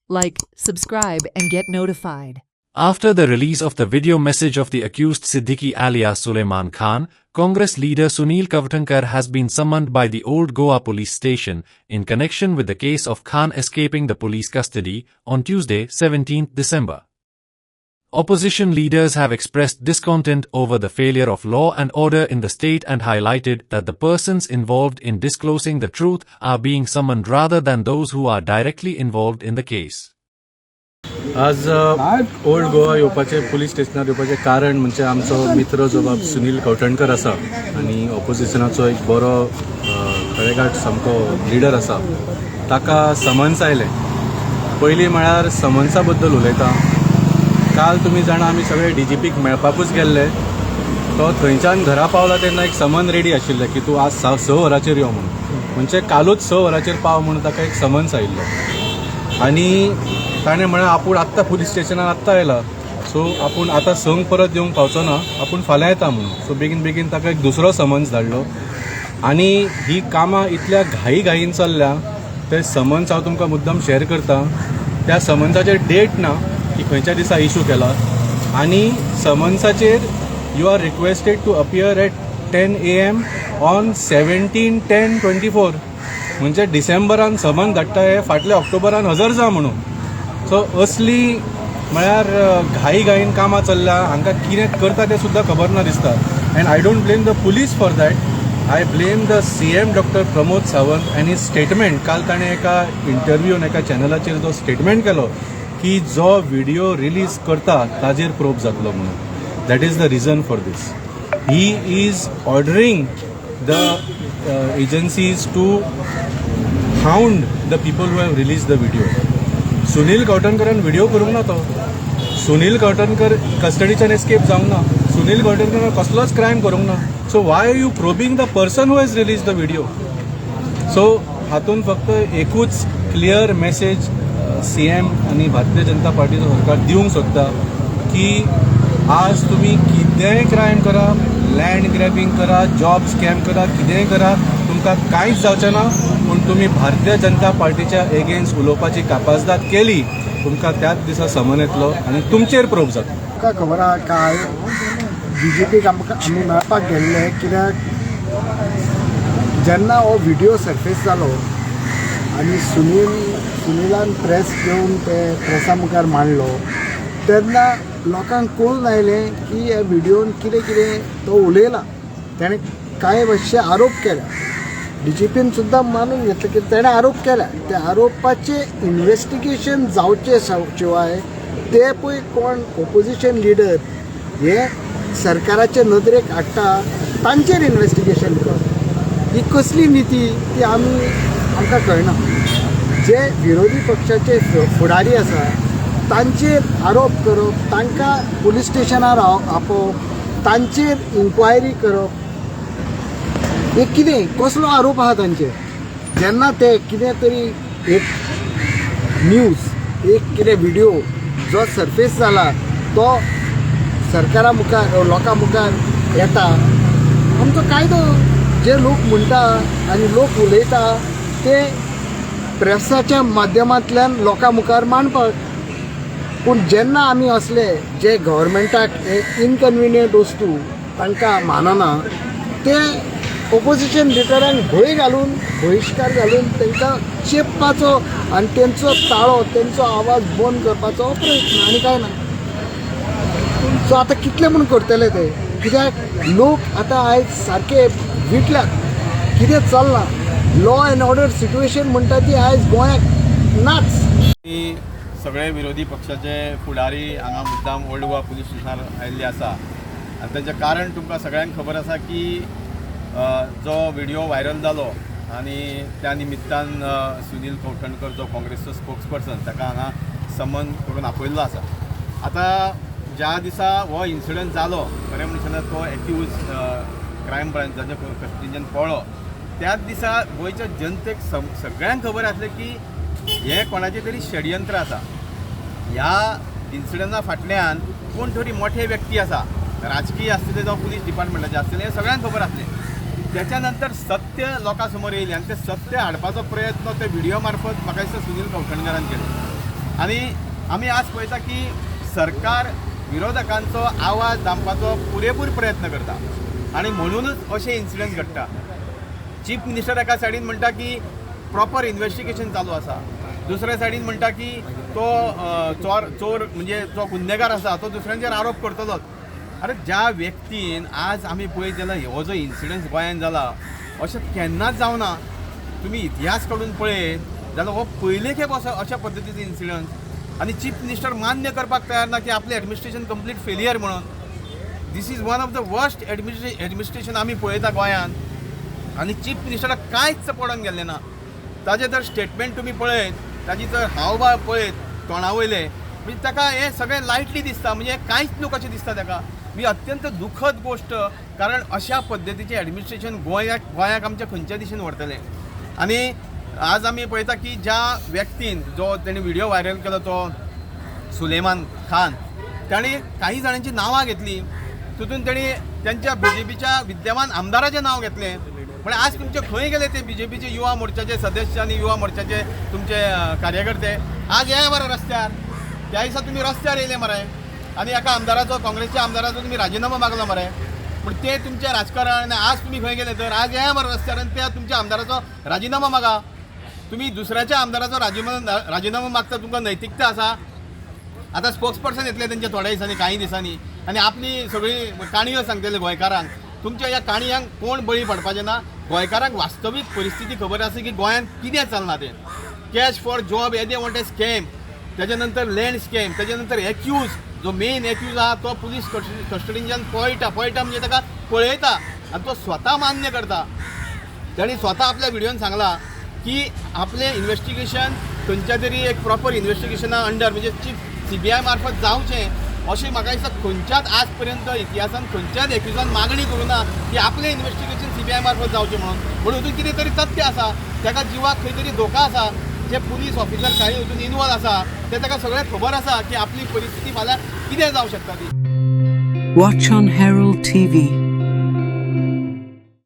like, subscribe and get notified. After the release of the video message of the accused Siddiqui alias Sulaiman Khan, Congress leader Sunil Gavatkar has been summoned by the Old Goa police station in connection with the case of Khan escaping the police custody on Tuesday, 17th December. Opposition leaders have expressed discontent over the failure of law and order in the state and highlighted that the persons involved in disclosing the truth are being summoned rather than those who are directly involved in the case. आज old Goa येवपाचे police स्टेशनार येवपाचे कारण म्हणजे आमचो मित्र जो बाब सुनील कवठणकर आसा आनी ऑपोजिशनाचो एक बरो खळेगाट सामको लिडर आसा ताका समन्स आयले. पयलीं म्हळ्यार समन्सा बद्दल उलयता. काल तुमी जाणा आमी सगळे DGPक मेळपाकूच गेल्ले. तो थंयच्यान घरा पावला तेन्ना एक समन रेडी आशिल्लें की तूं आज 6 वरांचेर यो म्हणून. म्हणजे कालूच 6 वरांचेर पाव म्हणून ताका एक समन्स आयिल्लो आनी ताणें म्हळें आपूण आत्तां पुलीस स्टेशनार आत्तां आयला, सो आपूण आतां संक परत येवंक पावचो ना, आपूण फाल्यां येता म्हणून. सो बेगीन बेगीन ताका एक दुसरो समन्स धाडलो आनी ही कामां इतल्या घाईन चल्ल्या. ते समन्स हांव तुमकां मुद्दम शेअर करता. त्या समन्साचेर डेट ना की खंयच्या दिसा इशू केला आनी समन्साचेर you are requested to appear at 10 AM on 17/10/24. म्हणजे डिसेंबरान समन धाडटा हे फाटल्या ऑक्टोबरान हजर जा म्हणून. सो असली म्हळ्यार घाईन कामां चल्ल्या. हांकां कितें करता तें सुद्दां खबर ना दिसता. And I don't blame the police for that. I blame the CM doctor Pramod Sawant आनी हिज स्टेटमेंट. काल ताणें एका इंटरव्यून एका चॅनलाचेर जो स्टेटमेंट केलो की जो व्हिडिओ रिलीज करता ताजेर प्रोब जातलो म्हणून. That is the reason for this. He is ordering the agencies to hound the people who have release the video. Sunil कवठणकरान व्हिडिओ करूंक ना. तो सुनील कवठणकर कस्टडीच्यान एस्केप जावंक ना. सुनील कवठणकर कसलोच क्रायम करूंक ना. So why are you probing the person who has release the video. So हातून फक्त एकूच क्लियर मेसेज CM आनी भारतीय जनता पार्टीचो सरकार दिवंक सोदता की आज तुमी कितेंय क्रायम करा, लँड ग्रॅबिंग करा, जॉब स्कॅम करा, कितेंय करा, तुमकां कांयच जावचें ना. पूण तुमी भारतीय जनता पार्टीच्या एगेन्स्ट उलोवपाची कापाजदाद केली, तुमकां त्याच दिसा समन येतलो आनी तुमचेर प्रोब जातलो. तुमकां खबर आहा काल DGPक आमी मेळपाक गेल्ले. कित्याक जेन्ना हो व्हिडिओ सर्फेस जालो आनी सुनिलान प्रेस घेवन ते प्रेसा मुखार मांडलो तेन्ना लोकांक कळून आयलें की ह्या व्हिडिओन कितें कितें तो उलयला. ताणें कांय भाशेचे आरोप केल्या. DGPन सुद्दां मानून घेतलें की ताणें आरोप केल्या. त्या आरोपाचें इन्व्हेस्टिगेशन जावचे शिवाय ते पळय कोण ऑपोजिशन लिडर हे सरकाराचे नदरेक हाडटा तांचेर इन्व्हेस्टिगेशन करप ही कसली नीती ती आमकां कळना. जे विरोधी पक्षाचे फुडारी आसा तांचेर आरोप करप, तांकां पुलीस स्टेशनार आपोवप, तांचेर इन्क्वायरी करप, हे कितें कसलो आरोप आहा तांचेर. जेन्ना ते कितें तरी एक न्यूज एक कितें व्हिडिओ जो सर्फेस जाला तो सरकारा मुखार लोकां मुखार येता, आमचो कायदो जे लोक म्हणटा आनी लोक उलयता ते प्रेसाच्या माध्यमांतल्यान लोकां मुखार मांडपाक. पूण जेन्ना आमी असले जे गव्हर्मेंटाक इनकन्विनियंट वस्तू तांकां मानना ते ऑपोजिशन लिडरांक भंय घालून बहिश्कार घालून तांकां चेपपाचो आनी तेंचो ताळो तेंचो आवाज बंद करपाचो प्रयत्न आनी कांय ना. सो आतां कितले म्हूण करतले ते. कित्याक लोक आतां आयज सारके विटल्यात. कितें चलना लॉ एंड ऑर्डर सिट्युएशन म्हणटा ती आयज गोंयाक नाच. सगळे विरोधी पक्षाचे फुडारी हांगा मुद्दाम ओल्ड गोवा पुलीस स्टेशनार आयिल्ले आसा आनी ताचें कारण तुमकां सगळ्यांक खबर आसा की जो व्हिडिओ व्हायरल जालो आनी त्या निमित्तान सुनील कवठणकर जो काँग्रेसचो स्पोक्सपर्सन ताका हांगा समन करून आपयल्लो आसा. आतां ज्या दिसा हो इन्सिडंट जालो खरें म्हणचे जाल्यार तो एक्यूज क्रायम ब्रांचाच्या कस्टडींतल्यान पळो त्याच दिसा गोंयच्या जनतेक सगळ्यांक खबर आसलें की हे कोणाचें तरी षडयंत्र आसा. ह्या इन्सिडंटा फाटल्यान कोण तरी मोठे व्यक्ती आसा, राजकीय आसतले जावं पुलीस डिपार्टमेंटाचे आसतले, हे सगळ्यांक खबर आसलें. त्याच्या नंतर सत्य लोकां समोर येयलें आनी तें सत्य हाडपाचो प्रयत्न ते व्हिडिओ मार्फत म्हाका दिसता सुनील कवठणकरान केलो. आनी आमी आज पळयता की सरकार विरोधकांचो आवाज दामपाचो पुरेपूर प्रयत्न करता आनी म्हणूनच अशे इन्सिडंट घडटा. चीफ मिनिस्टर एका सायडीन म्हणटा की प्रॉपर इन्व्हेस्टिगेशन चालू आसा, दुसऱ्या सायडीन म्हणटा की तो चोर म्हणजे जो गुन्हेगार आसा तो दुसऱ्यांचेर आरोप करतलोच. अरे ज्या व्यक्तीन आज आमी पळयत जाल्यार हो जो इन्सिडंट गोंयांत जाला अशें केन्नाच जावना. तुमी इतिहास काडून पळयत जाल्यार हो पयले खेप अशा पद्दतीचो इन्सिडंट आनी चीफ मिनिस्टर मान्य करपाक तयार ना की आपलें एडमिनिस्ट्रेशन कंप्लीट फेलियर म्हणून. This is one of the worst administration आमी पळयता गोंयांत आनी चीफ मिनिस्टराक कांयच पडून गेल्लें ना. ताजे जर स्टेटमेंट तुमी पळयत, ताजी जर हावभाव पळयत तोंडावयले, म्हणजे ताका हें सगळें लायटली दिसता, म्हणजे कांयच न्हू कशें दिसता ताका. ही अत्यंत दुखद गोश्ट, कारण अशा पद्दतीचें एडमिनिस्ट्रेशन गोंयाक आमच्या खंयच्या दिशेन व्हरतलें. आनी आज आमी पळयता की ज्या व्यक्तीन जो तेणी व्हिडिओ व्हायरल केलो तो सुलेमान खान, ताणी काही जाणांची नांवां घेतली, तितून तेणी त्यांच्या बीजेपीच्या विद्यमान आमदाराचें नांव घेतलें. पण आज तुमचे खंय गेले ते बीजेपीचे युवा मोर्चाचे सदस्य आनी युवा मोर्चाचे तुमचे कार्यकर्ते, आज ये मरे रस्त्यार, त्या दिसा तुमी रस्त्यार येयले मरे आनी एका आमदाराचो, काँग्रेसच्या आमदाराचो तुमी राजिनामा मागलो मरे. पण ते तुमचे राजकारण, आज तुमी खंय गेले तर आज ये मरे रस्त्यार आनी त्या तुमच्या आमदाराचो राजिनामा मागा. तुम्ही दुसऱ्याच्या आमदाराचो राजिनामा मागता, तुमकां नैतिकता आसा? आतां स्पोक्स पर्सन येतले तेंचे थोड्या दिसांनी, काही दिसांनी, आनी आपली सगळी काणयो सांगतले गोंयकारांक. तुमच्या ह्या काणयांक कोण बळी पडपाचें ना. गोंयकारांक वास्तवीक परिस्थिती खबर आसा की गोंयांत कितें चलना तें. कॅश फॉर जॉब हे दे वॉन्ट ए स्कॅम, तेजे नंतर लँड स्कॅम, तेजे नंतर एक्यूज, जो मेन एक्यूज आहा तो पुलीस कस्टडींच्यान पळयता म्हणजे ताका पळयता आनी तो स्वता मान्य करता. ताणी स्वता आपल्या व्हिडिओन सांगला की आपलें इन्व्हेस्टिगेशन खंयच्या तरी एक प्रॉपर इन्व्हेस्टिगेशना अंडर, म्हणजे चीफ CBI मार्फत जावचें अशें म्हाका दिसता. खंयच्याच आज पर्यंत इतिहासान खंयच्याच एक्युजान मागणी करूं ना की आपलें इन्व्हेस्टिगेशन CBI मार्फत जावचें म्हणून. म्हणून हितून कितें तरी तथ्य आसा, ताका जिवाक खंय तरी धोका आसा. जे पुलीस ऑफिसर काही हितून इनवॉल्व आसा ते ताका सगळें खबर आसा की आपली परिस्थिती फाल्यां कितें जावं शकता ती. Watch on Herald TV.